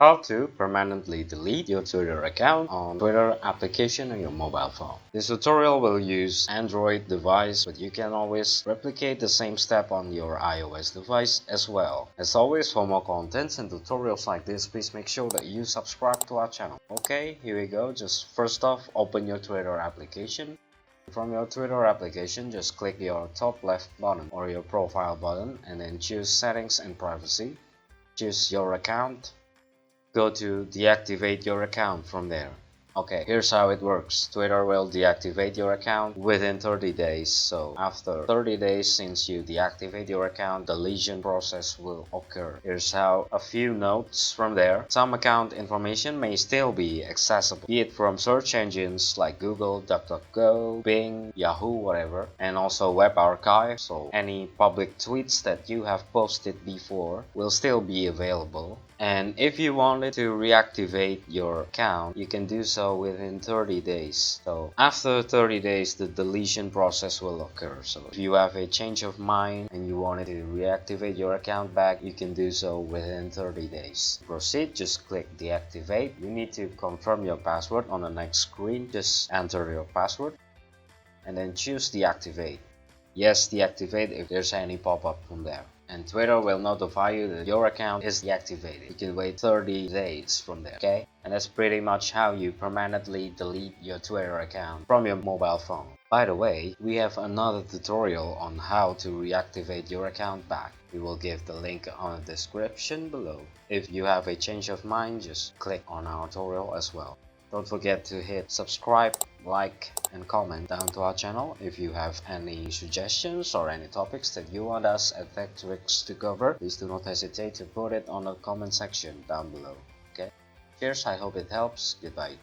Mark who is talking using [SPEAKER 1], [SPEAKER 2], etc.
[SPEAKER 1] How to permanently delete your Twitter account on Twitter application on your mobile phone. This tutorial will use Android device, but you can always replicate the same step on your iOS device as well. As always, for more contents and tutorials like this, please make sure that you subscribe to our channel. Okay, here we go. Just first off, open your Twitter application. From your Twitter application, just click your top left button or your profile button and then choose Settings and Privacy. Choose your account. Go to deactivate your account from there. Okay, here's how it works. Twitter will deactivate your account within 30 days. So after 30 days since you deactivate your account, the deletion process will occur. Here's how a few notes from there. Some account information may still be accessible, be it from search engines like Google, DuckDuckGo, Bing, Yahoo, whatever, and also web archive. So any public tweets that you have posted before will still be available. And if you wanted to reactivate your account, you can do so within 30 days. So after 30 days, the deletion process will occur. So if you have a change of mind and you wanted to reactivate your account back, you can do so within 30 days. To proceed, just click deactivate. You need to confirm your password on the next screen. Just enter your password and then choose deactivate. Yes, deactivate if there's any pop-up from there. And Twitter will notify you that your account is deactivated. You can wait 30 days from there, okay? And that's pretty much how you permanently delete your Twitter account from your mobile phone. By the way, we have another tutorial on how to reactivate your account back. We will give the link on the description below. If you have a change of mind, just click on our tutorial as well. Don't forget to hit subscribe, like, and comment down to our channel. If you have any suggestions or any topics that you want us at TechTricks to cover, please do not hesitate to put it on the comment section down below. Okay? Cheers, I hope it helps. Goodbye.